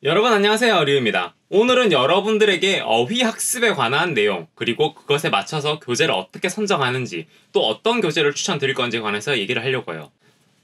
여러분 안녕하세요, 류입니다. 오늘은 여러분들에게 어휘학습에 관한 내용, 그리고 그것에 맞춰서 교재를 어떻게 선정하는지, 또 어떤 교재를 추천드릴 건지에 관해서 얘기를 하려고 해요.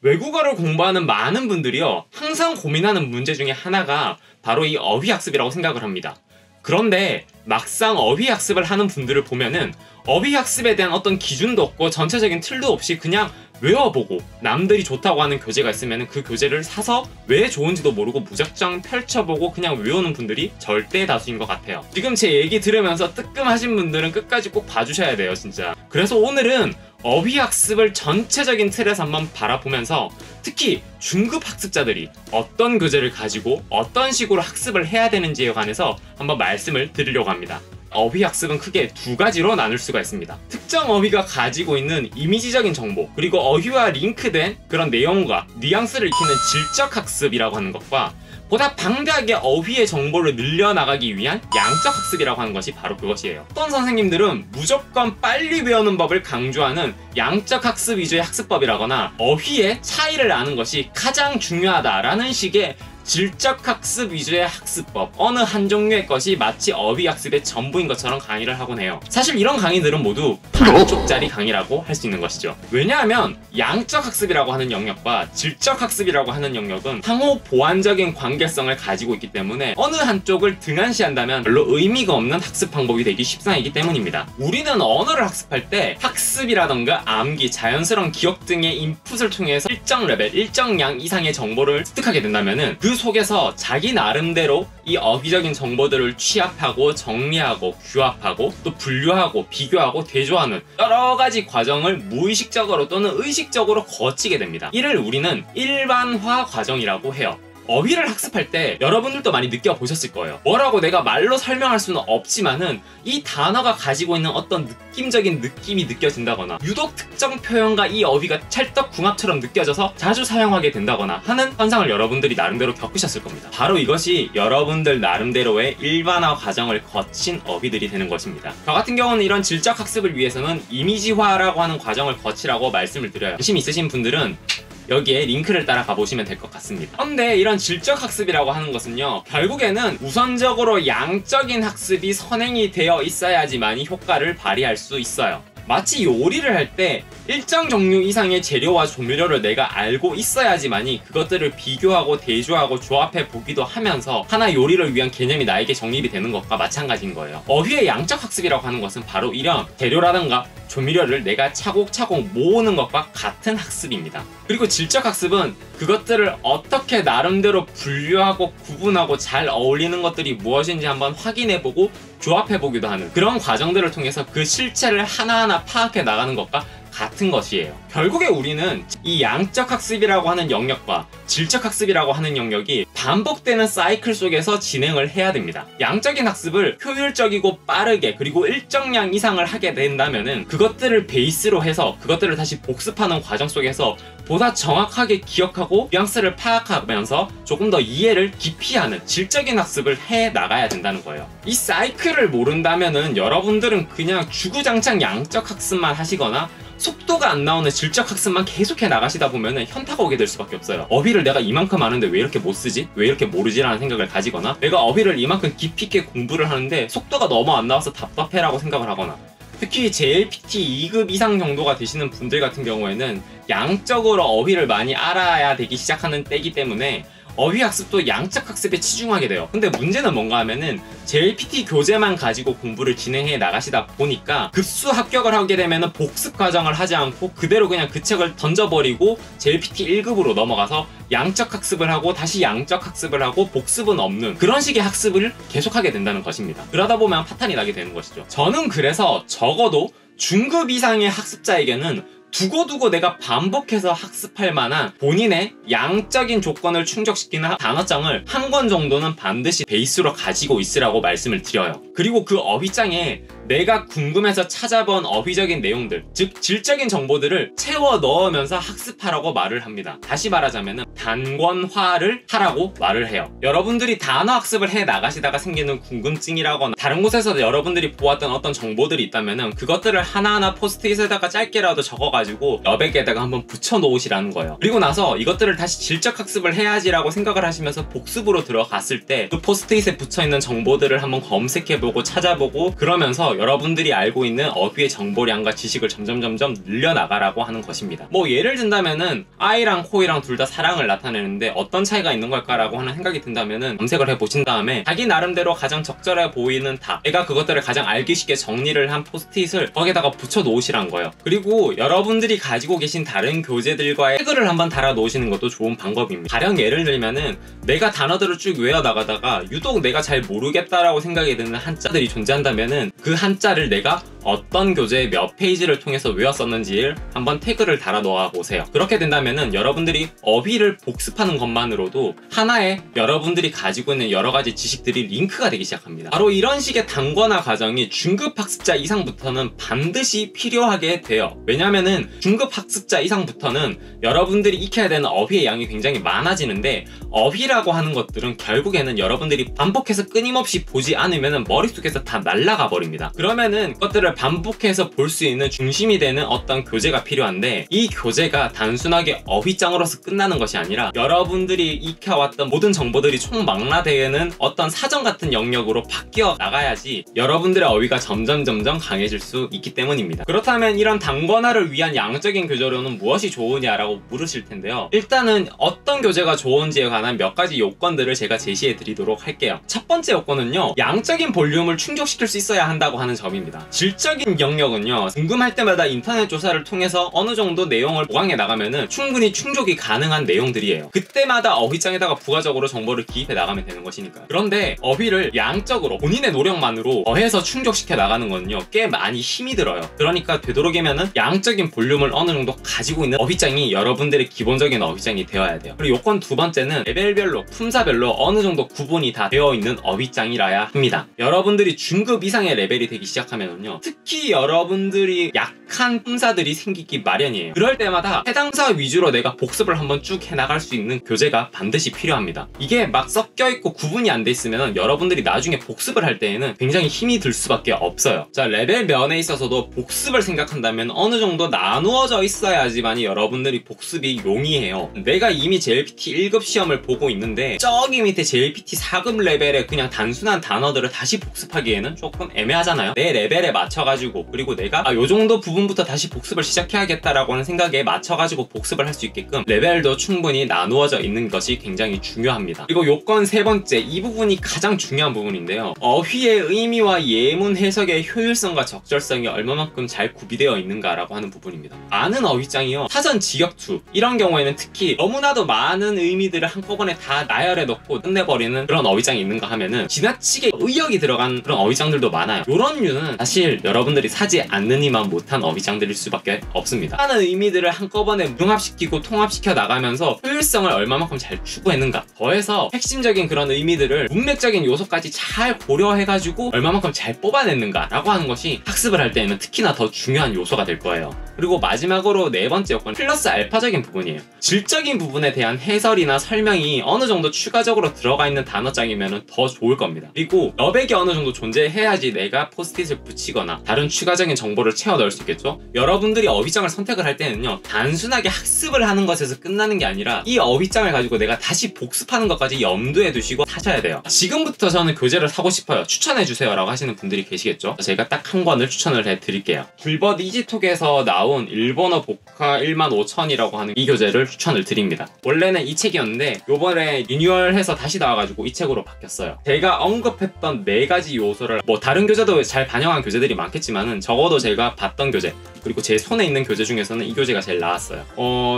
외국어를 공부하는 많은 분들이요, 항상 고민하는 문제 중에 하나가 바로 이 어휘학습이라고 생각을 합니다. 그런데 막상 어휘학습을 하는 분들을 보면은 어휘학습에 대한 어떤 기준도 없고 전체적인 틀도 없이 그냥 외워보고 남들이 좋다고 하는 교재가 있으면 그 교재를 사서 왜 좋은지도 모르고 무작정 펼쳐보고 그냥 외우는 분들이 절대 다수인 것 같아요. 지금 제 얘기 들으면서 뜨끔하신 분들은 끝까지 꼭 봐주셔야 돼요, 진짜. 그래서 오늘은 어휘학습을 전체적인 틀에서 한번 바라보면서 특히 중급 학습자들이 어떤 교재를 가지고 어떤 식으로 학습을 해야 되는지에 관해서 한번 말씀을 드리려고 합니다. 어휘학습은 크게 두 가지로 나눌 수가 있습니다. 특정 어휘가 가지고 있는 이미지적인 정보, 그리고 어휘와 링크된 그런 내용과 뉘앙스를 익히는 질적학습이라고 하는 것과 보다 방대하게 어휘의 정보를 늘려나가기 위한 양적학습이라고 하는 것이 바로 그것이에요. 어떤 선생님들은 무조건 빨리 배우는 법을 강조하는 양적학습 위주의 학습법이라거나 어휘의 차이를 아는 것이 가장 중요하다라는 식의 질적학습 위주의 학습법, 어느 한 종류의 것이 마치 어휘학습의 전부인 것처럼 강의를 하곤 해요. 사실 이런 강의들은 모두 반쪽짜리 강의라고 할 수 있는 것이죠. 왜냐하면 양적학습이라고 하는 영역과 질적학습이라고 하는 영역은 상호 보완적인 관계성을 가지고 있기 때문에 어느 한쪽을 등한시한다면 별로 의미가 없는 학습 방법이 되기 십상이기 때문입니다. 우리는 언어를 학습할 때 학습이라던가 암기, 자연스러운 기억 등의 인풋을 통해서 일정 레벨, 일정 양 이상의 정보를 습득하게 된다면은 그 속에서 자기 나름대로 이 어휘적인 정보들을 취합하고 정리하고 규합하고 또 분류하고 비교하고 대조하는 여러 가지 과정을 무의식적으로 또는 의식적으로 거치게 됩니다. 이를 우리는 일반화 과정이라고 해요. 어휘를 학습할 때 여러분들도 많이 느껴보셨을 거예요. 뭐라고 내가 말로 설명할 수는 없지만은 이 단어가 가지고 있는 어떤 느낌적인 느낌이 느껴진다거나 유독 특정 표현과 이 어휘가 찰떡궁합처럼 느껴져서 자주 사용하게 된다거나 하는 현상을 여러분들이 나름대로 겪으셨을 겁니다. 바로 이것이 여러분들 나름대로의 일반화 과정을 거친 어휘들이 되는 것입니다. 저 같은 경우는 이런 질적 학습을 위해서는 이미지화라고 하는 과정을 거치라고 말씀을 드려요. 관심 있으신 분들은 여기에 링크를 따라 가보시면 될 것 같습니다. 그런데 이런 질적 학습이라고 하는 것은요, 결국에는 우선적으로 양적인 학습이 선행이 되어 있어야지만이 효과를 발휘할 수 있어요. 마치 요리를 할 때 일정 종류 이상의 재료와 조미료를 내가 알고 있어야지만이 그것들을 비교하고 대조하고 조합해 보기도 하면서 하나의 요리를 위한 개념이 나에게 정립이 되는 것과 마찬가지인 거예요. 어휘의 양적 학습이라고 하는 것은 바로 이런 재료라든가 조미료를 내가 차곡차곡 모으는 것과 같은 학습입니다. 그리고 질적 학습은 그것들을 어떻게 나름대로 분류하고 구분하고 잘 어울리는 것들이 무엇인지 한번 확인해보고 조합해보기도 하는 그런 과정들을 통해서 그 실체를 하나하나 파악해 나가는 것과 같은 것이에요. 결국에 우리는 이 양적 학습이라고 하는 영역과 질적 학습이라고 하는 영역이 반복되는 사이클 속에서 진행을 해야 됩니다. 양적인 학습을 효율적이고 빠르게 그리고 일정량 이상을 하게 된다면은 그것들을 베이스로 해서 그것들을 다시 복습하는 과정 속에서 보다 정확하게 기억하고 뉘앙스를 파악하면서 조금 더 이해를 깊이 하는 질적인 학습을 해 나가야 된다는 거예요. 이 사이클을 모른다면은 여러분들은 그냥 주구장창 양적 학습만 하시거나 속도가 안 나오는 질적 학습만 계속해 나가시다 보면은 현타가 오게 될 수밖에 없어요. 어휘를 내가 이만큼 아는데 왜 이렇게 못 쓰지? 왜 이렇게 모르지? 라는 생각을 가지거나 내가 어휘를 이만큼 깊이 있게 공부를 하는데 속도가 너무 안 나와서 답답해라고 생각을 하거나 특히 JLPT 2급 이상 정도가 되시는 분들 같은 경우에는 양적으로 어휘를 많이 알아야 되기 시작하는 때이기 때문에 어휘학습도 양적 학습에 치중하게 돼요. 근데 문제는 뭔가 하면은 JLPT 교재만 가지고 공부를 진행해 나가시다 보니까 급수 합격을 하게 되면은 복습 과정을 하지 않고 그대로 그냥 그 책을 던져버리고 JLPT 1급으로 넘어가서 양적 학습을 하고 다시 양적 학습을 하고 복습은 없는 그런 식의 학습을 계속하게 된다는 것입니다. 그러다 보면 파탄이 나게 되는 것이죠. 저는 그래서 적어도 중급 이상의 학습자에게는 두고두고 내가 반복해서 학습할 만한 본인의 양적인 조건을 충족시키는 단어장을 한 권 정도는 반드시 베이스로 가지고 있으라고 말씀을 드려요. 그리고 그 어휘장에 내가 궁금해서 찾아본 어휘적인 내용들, 즉 질적인 정보들을 채워 넣으면서 학습하라고 말을 합니다. 다시 말하자면 단권화를 하라고 말을 해요. 여러분들이 단어 학습을 해 나가시다가 생기는 궁금증이라거나 다른 곳에서 여러분들이 보았던 어떤 정보들이 있다면 그것들을 하나하나 포스트잇에다가 짧게라도 적어가지고 여백에다가 한번 붙여 놓으시라는 거예요. 그리고 나서 이것들을 다시 질적 학습을 해야지라고 생각을 하시면서 복습으로 들어갔을 때 그 포스트잇에 붙여있는 정보들을 한번 검색해보고 찾아보고 그러면서 여러분들이 알고 있는 어휘의 정보량과 지식을 점점 늘려나가라고 하는 것입니다. 뭐 예를 든다면은 I랑 코이랑 둘 다 사랑을 나타내는데 어떤 차이가 있는 걸까라고 하는 생각이 든다면은 검색을 해보신 다음에 자기 나름대로 가장 적절해 보이는 답, 내가 그것들을 가장 알기 쉽게 정리를 한 포스트잇을 거기다가 붙여 놓으시란 거예요. 그리고 여러분들이 가지고 계신 다른 교재들과의 태그를 한번 달아 놓으시는 것도 좋은 방법입니다. 가령 예를 들면은 내가 단어들을 쭉 외워 나가다가 유독 내가 잘 모르겠다라고 생각이 드는 한자들이 존재한다면은 그 한자를 내가 어떤 교재의 몇 페이지를 통해서 외웠었는지를 한번 태그를 달아 놓아 보세요. 그렇게 된다면은 여러분들이 어휘를 복습하는 것만으로도 하나의 여러분들이 가지고 있는 여러 가지 지식들이 링크가 되기 시작합니다. 바로 이런 식의 단권화 과정이 중급 학습자 이상부터는 반드시 필요하게 돼요. 왜냐면은 중급 학습자 이상부터는 여러분들이 익혀야 되는 어휘의 양이 굉장히 많아지는데 어휘라고 하는 것들은 결국에는 여러분들이 반복해서 끊임없이 보지 않으면 머릿속에서 다 날아가 버립니다. 그러면은 그것들을 반복해서 볼 수 있는 중심이 되는 어떤 교재가 필요한데 이 교재가 단순하게 어휘장으로서 끝나는 것이 아니라 여러분들이 익혀왔던 모든 정보들이 총망라되는 어떤 사전 같은 영역으로 바뀌어 나가야지 여러분들의 어휘가 점점 강해질 수 있기 때문입니다. 그렇다면 이런 단권화를 위한 양적인 교재로는 무엇이 좋으냐라고 물으실 텐데요. 일단은 어떤 교재가 좋은지에 관한 몇 가지 요건들을 제가 제시해 드리도록 할게요. 첫 번째 요건은요, 양적인 볼륨을 충족시킬 수 있어야 한다고 하는 점입니다. 질적인 영역은요, 궁금할 때마다 인터넷 조사를 통해서 어느 정도 내용을 보강해 나가면은 충분히 충족이 가능한 내용들이에요. 그때마다 어휘장에다가 부가적으로 정보를 기입해 나가면 되는 것이니까요. 그런데 어휘를 양적으로 본인의 노력만으로 더해서 충족시켜 나가는 거는요, 꽤 많이 힘이 들어요. 그러니까 되도록이면은 양적인 볼륨을 어느 정도 가지고 있는 어휘장이 여러분들의 기본적인 어휘장이 되어야 돼요. 그리고 요건 두 번째는 레벨별로, 품사별로 어느 정도 구분이 다 되어 있는 어휘장이라야 합니다. 여러분들이 중급 이상의 레벨이 되기 시작하면은요, 특히 여러분들이 약한 품사들이 생기기 마련이에요. 그럴 때마다 해당사 위주로 내가 복습을 한번 쭉 해나갈 수 있는 교재가 반드시 필요합니다. 이게 막 섞여있고 구분이 안 돼 있으면 여러분들이 나중에 복습을 할 때에는 굉장히 힘이 들 수밖에 없어요. 자, 레벨 면에 있어서도 복습을 생각한다면 어느 정도 나누어져 있어야지만이 여러분들이 복습이 용이해요. 내가 이미 JLPT 1급 시험을 보고 있는데 저기 밑에 JLPT 4급 레벨의 그냥 단순한 단어들을 다시 복습하기에는 조금 애매하잖아요. 내 레벨에 맞춰가지고, 그리고 내가 요 정도 부분부터 다시 복습을 시작해야겠다라고 하는 생각에 맞춰가지고 복습을 할 수 있게끔 레벨도 충분히 나누어져 있는 것이 굉장히 중요합니다. 그리고 요건 세 번째, 이 부분이 가장 중요한 부분인데요. 어휘의 의미와 예문 해석의 효율성과 적절성이 얼마만큼 잘 구비되어 있는가라고 하는 부분입니다. 많은 어휘장이요, 사전 직역투 이런 경우에는 특히 너무나도 많은 의미들을 한꺼번에 다 나열해 놓고 끝내버리는 그런 어휘장이 있는가 하면은 지나치게 의역이 들어간 그런 어휘장들도 많아요. 요런 류는 사실 여러분들이 사지 않느니만 못한 어휘장들일 수밖에 없습니다. 많은 의미들을 한꺼번에 융합시키고 통합시켜 나가면서 효율성을 얼마만큼 잘 추구했는가, 더해서 핵심적인 그런 의미들을 문맥적인 요소까지 잘 고려해가지고 얼마만큼 잘 뽑아냈는가 라고 하는 것이 학습을 할 때에는 특히나 더 중요한 요소가 될 거예요. 그리고 마지막으로 네 번째 요건, 플러스 알파적인 부분이에요. 질적인 부분에 대한 해설이나 설명이 어느 정도 추가적으로 들어가 있는 단어장이면 더 좋을 겁니다. 그리고 여백이 어느 정도 존재해야지 내가 포스트잇을 붙이거나 다른 추가적인 정보를 채워 넣을 수 있겠죠. 여러분들이 어휘장을 선택을 할 때는요, 단순하게 학습을 하는 것에서 끝나는 게 아니라 이 어휘장을 가지고 내가 다시 복습하는 것까지 염두에 두시고 사셔야 돼요. 지금부터 저는 교재를 사고 싶어요, 추천해주세요 라고 하시는 분들이 계시겠죠. 제가 딱 한 권을 추천을 해드릴게요. 귤버드 이지톡에서 나온 일본어 복화 15,000이라고 하는 이 교재를 추천을 드립니다. 원래는 이 책이었는데 요번에 리뉴얼해서 다시 나와가지고 이 책으로 바뀌었어요. 제가 언급했던 4가지 요소를 뭐 다른 교재도 잘 반영한 교재들이 많겠지만은 적어도 제가 봤던 교재, 그리고 제 손에 있는 교재 중에서는 이 교재가 제일 나았어요.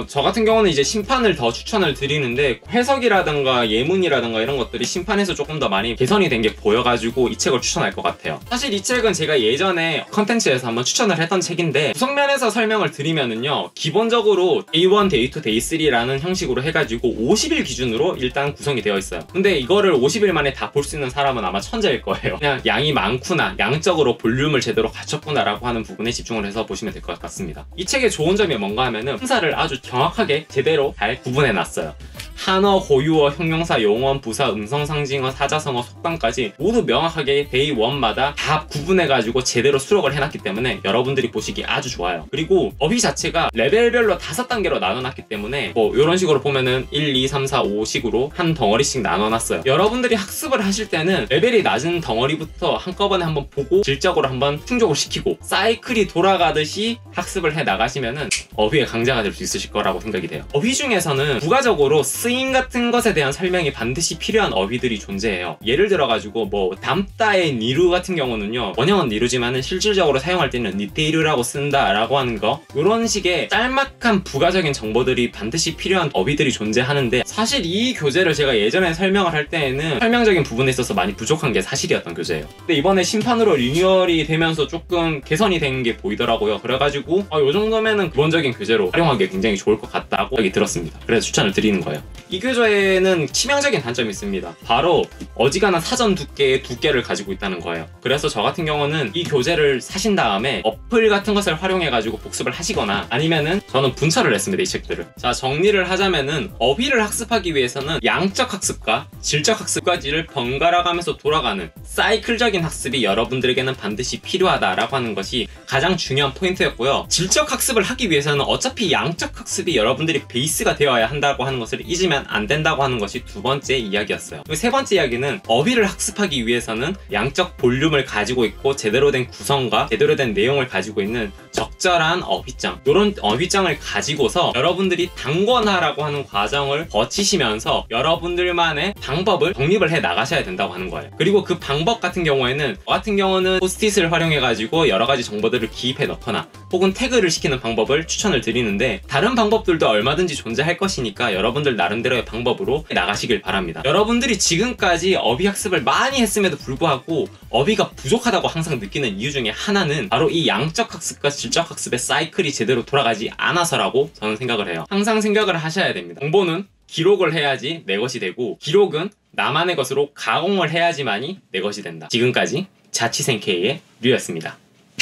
저 같은 경우는 이제 심판을 더 추천을 드리는데 해석이라든가 예문이라든가 이런 것들이 심판에서 조금 더 많이 개선이 된 게 보여가지고 이 책을 추천할 것 같아요. 사실 이 책은 제가 예전에 컨텐츠에서 한번 추천을 했던 책인데 구성면에서 설명을 드리면은요, 기본적으로 Day1, Day2, Day3라는 형식으로 해가지고 50일 기준으로 일단 구성이 되어 있어요. 근데 이거를 50일 만에 다 볼 수 있는 사람은 아마 천재일 거예요. 그냥 양이 많구나, 양적으로 볼륨을 제대로 제대로 갖췄구나라고 하는 부분에 집중을 해서 보시면 될 것 같습니다. 이 책의 좋은 점이 뭔가 하면은 품사를 아주 정확하게 제대로 잘 구분해 놨어요. 한어, 고유어, 형용사, 용언, 부사, 음성상징어, 사자성어, 속담까지 모두 명확하게 데이 1마다 다 구분해가지고 제대로 수록을 해놨기 때문에 여러분들이 보시기 아주 좋아요. 그리고 어휘 자체가 레벨별로 5단계로 나눠놨기 때문에 뭐 이런 식으로 보면은 1, 2, 3, 4, 5식으로 한 덩어리씩 나눠놨어요. 여러분들이 학습을 하실 때는 레벨이 낮은 덩어리부터 한꺼번에 한번 보고 질적으로 한번 충족을 시키고 사이클이 돌아가듯이 학습을 해 나가시면은 어휘의 강자가 될 수 있으실 거라고 생각이 돼요. 어휘 중에서는 부가적으로 쓰임 같은 것에 대한 설명이 반드시 필요한 어휘들이 존재해요. 예를 들어가지고 뭐 담다의 니루 같은 경우는요, 원형은 니루지만은 실질적으로 사용할 때는 니테이루라고 쓴다라고 하는 거, 이런 식의 짤막한 부가적인 정보들이 반드시 필요한 어휘들이 존재하는데, 사실 이 교재를 제가 예전에 설명을 할 때에는 설명적인 부분에 있어서 많이 부족한 게 사실이었던 교재예요. 근데 이번에 심판으로 리뉴얼이 되면서 조금 개선이 된 게 보이더라고요. 그래가지고 이 정도면은 기본적인 교재로 활용하기 굉장히 좋을 것 같다고 생각이 들었습니다. 그래서 추천을 드리는 거예요. 이 교재에는 치명적인 단점이 있습니다. 바로 어지간한 사전 두께를 가지고 있다는 거예요. 그래서 저 같은 경우는 이 교재를 사신 다음에 어플 같은 것을 활용해가지고 복습을 하시거나, 아니면은 저는 분철을 했습니다, 이 책들을. 자, 정리를 하자면은 어휘를 학습하기 위해서는 양적 학습과 질적 학습까지를 번갈아 가면서 돌아가는 사이클적인 학습이 여러분들에게는 반드시 필요하다라고 하는 것이 가장 중요한 포인트였고요. 질적 학습을 하기 위해서는 어차피 양적 학습이 여러분들이 베이스가 되어야 한다고 하는 것을 잊으면 안 된다고 하는 것이 두 번째 이야기였어요. 세 번째 이야기는 어휘를 학습하기 위해서는 양적 볼륨을 가지고 있고 제대로 된 구성과 제대로 된 내용을 가지고 있는 적절한 어휘장, 이런 어휘장을 가지고서 여러분들이 단권화라고 하는 과정을 거치시면서 여러분들만의 방법을 정립을 해 나가셔야 된다고 하는 거예요. 그리고 그 방법 같은 경우에는 저 같은 경우는 포스트잇을 활용해가지고 여러가지 정보들을 기입해 넣거나 혹은 태그를 시키는 방법을 추천을 드리는데, 다른 방법들도 얼마든지 존재할 것이니까 여러분들 나름대로의 방법으로 나가시길 바랍니다. 여러분들이 지금까지 어휘 학습을 많이 했음에도 불구하고 어휘가 부족하다고 항상 느끼는 이유 중에 하나는 바로 이 양적 학습과 질적 학습의 사이클이 제대로 돌아가지 않아서라고 저는 생각을 해요. 항상 생각을 하셔야 됩니다. 정보는 기록을 해야지 내 것이 되고, 기록은 나만의 것으로 가공을 해야지만이 내 것이 된다. 지금까지 자취생 K의 류였습니다.